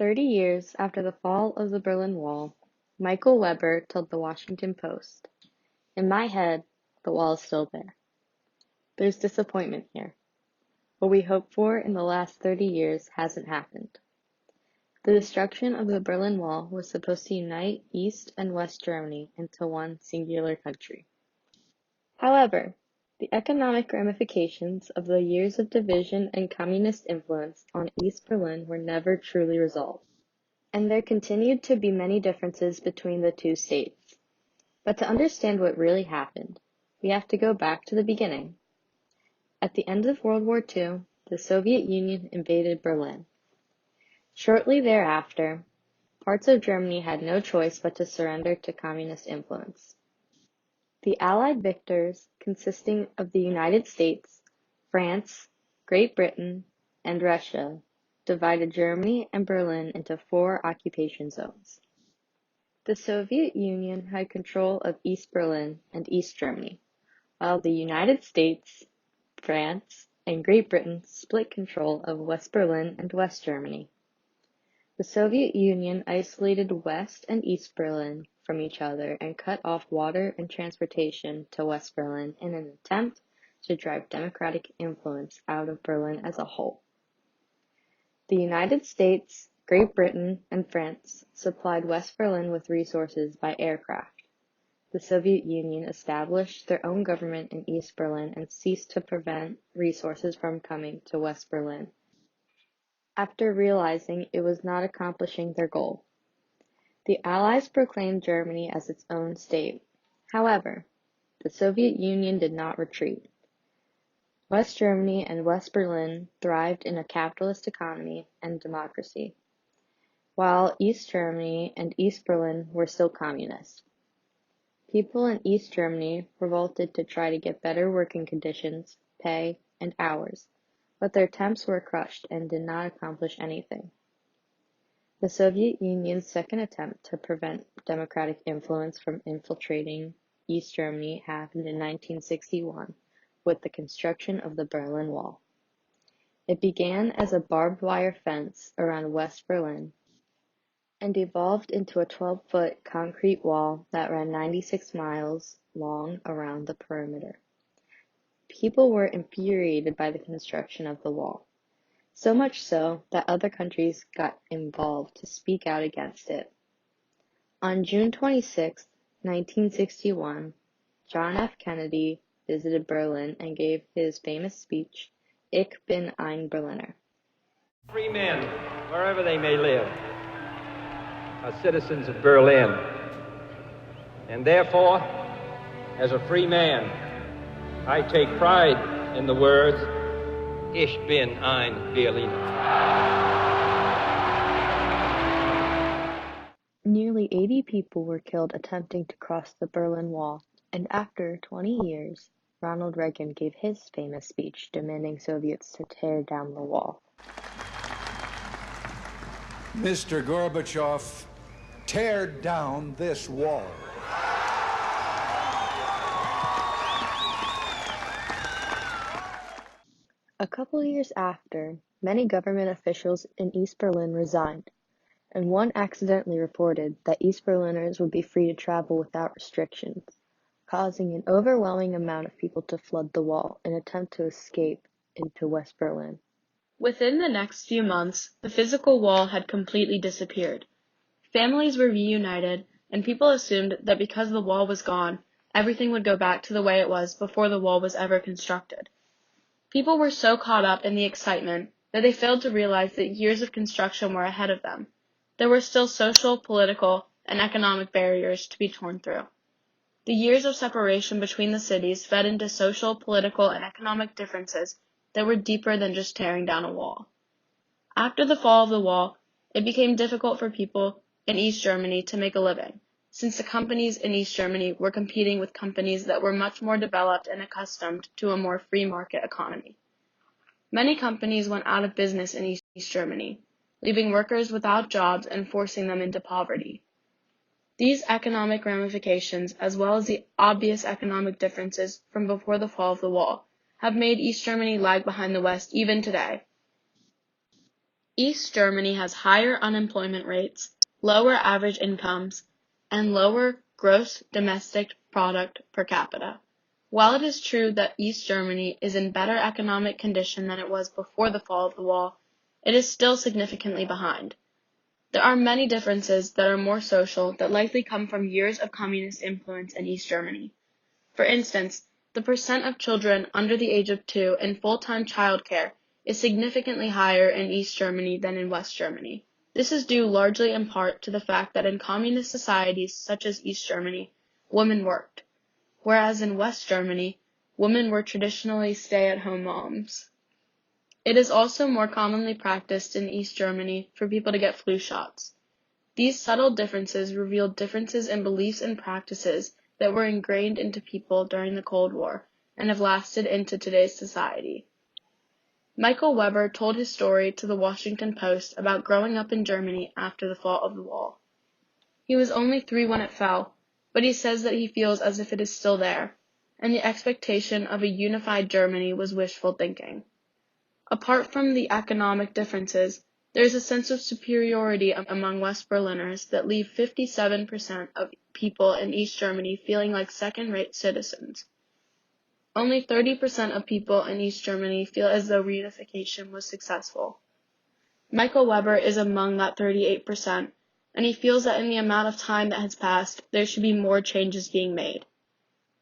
30 years after the fall of the Berlin Wall, Michael Weber told the Washington Post, "In my head, the wall is still there. There's disappointment here. What we hoped for in the last 30 years hasn't happened." The destruction of the Berlin Wall was supposed to unite East and West Germany into one singular country. However, the economic ramifications of the years of division and communist influence on East Berlin were never truly resolved, and there continued to be many differences between the two states. But to understand what really happened, we have to go back to the beginning. At the end of World War II, the Soviet Union invaded Berlin. Shortly thereafter, parts of Germany had no choice but to surrender to communist influence. The Allied victors, consisting of the United States, France, Great Britain, and Russia, divided Germany and Berlin into 4 occupation zones. The Soviet Union had control of East Berlin and East Germany, while the United States, France, and Great Britain split control of West Berlin and West Germany. The Soviet Union isolated West and East Berlin from each other and cut off water and transportation to West Berlin in an attempt to drive democratic influence out of Berlin as a whole. The United States, Great Britain, and France supplied West Berlin with resources by aircraft. The Soviet Union established their own government in East Berlin and ceased to prevent resources from coming to West Berlin, after realizing it was not accomplishing their goal. The Allies proclaimed Germany as its own state. However, the Soviet Union did not retreat. West Germany and West Berlin thrived in a capitalist economy and democracy, while East Germany and East Berlin were still communist. People in East Germany revolted to try to get better working conditions, pay, and hours, but their attempts were crushed and did not accomplish anything. The Soviet Union's second attempt to prevent democratic influence from infiltrating East Germany happened in 1961 with the construction of the Berlin Wall. It began as a barbed wire fence around West Berlin and evolved into a 12-foot concrete wall that ran 96 miles long around the perimeter. People were infuriated by the construction of the wall, so much so that other countries got involved to speak out against it. On June 26, 1961, John F. Kennedy visited Berlin and gave his famous speech, "Ich bin ein Berliner." Free men, wherever they may live, are citizens of Berlin. And therefore, as a free man, I take pride in the words, "Ich bin ein Berliner." Nearly 80 people were killed attempting to cross the Berlin Wall, and after 20 years, Ronald Reagan gave his famous speech demanding Soviets to tear down the wall. Mr. Gorbachev, tear down this wall. A couple years after, many government officials in East Berlin resigned, and one accidentally reported that East Berliners would be free to travel without restrictions, causing an overwhelming amount of people to flood the wall in an attempt to escape into West Berlin. Within the next few months, the physical wall had completely disappeared. Families were reunited, and people assumed that because the wall was gone, everything would go back to the way it was before the wall was ever constructed. People were so caught up in the excitement that they failed to realize that years of construction were ahead of them. There were still social, political, and economic barriers to be torn through. The years of separation between the cities fed into social, political, and economic differences that were deeper than just tearing down a wall. After the fall of the wall, it became difficult for people in East Germany to make a living, since the companies in East Germany were competing with companies that were much more developed and accustomed to a more free market economy. Many companies went out of business in East Germany, leaving workers without jobs and forcing them into poverty. These economic ramifications, as well as the obvious economic differences from before the fall of the wall, have made East Germany lag behind the West even today. East Germany has higher unemployment rates, lower average incomes, and lower gross domestic product per capita. While it is true that East Germany is in better economic condition than it was before the fall of the wall, it is still significantly behind. There are many differences that are more social that likely come from years of communist influence in East Germany. For instance, the percent of children under the age of 2 in full-time childcare is significantly higher in East Germany than in West Germany. This is due largely in part to the fact that in communist societies such as East Germany, women worked, whereas in West Germany, women were traditionally stay-at-home moms. It is also more commonly practiced in East Germany for people to get flu shots. These subtle differences reveal differences in beliefs and practices that were ingrained into people during the Cold War and have lasted into today's society. Michael Weber told his story to the Washington Post about growing up in Germany after the fall of the wall. He was only 3 when it fell, but he says that he feels as if it is still there, and the expectation of a unified Germany was wishful thinking. Apart from the economic differences, there is a sense of superiority among West Berliners that leave 57% of people in East Germany feeling like second-rate citizens. Only 30% of people in East Germany feel as though reunification was successful. Michael Weber is among that 38%, and he feels that in the amount of time that has passed, there should be more changes being made.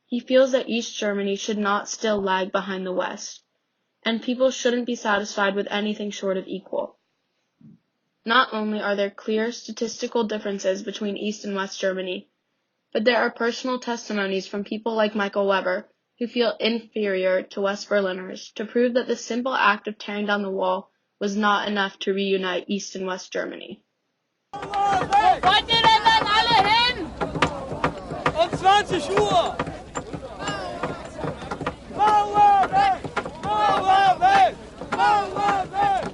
He feels that East Germany should not still lag behind the West, and people shouldn't be satisfied with anything short of equal. Not only are there clear statistical differences between East and West Germany, but there are personal testimonies from people like Michael Weber who feel inferior to West Berliners to prove that the simple act of tearing down the wall was not enough to reunite East and West Germany. Wollt ihr denn dann alle hin? Um 20 Uhr! Mauer weg! Mauer weg! Mauer weg!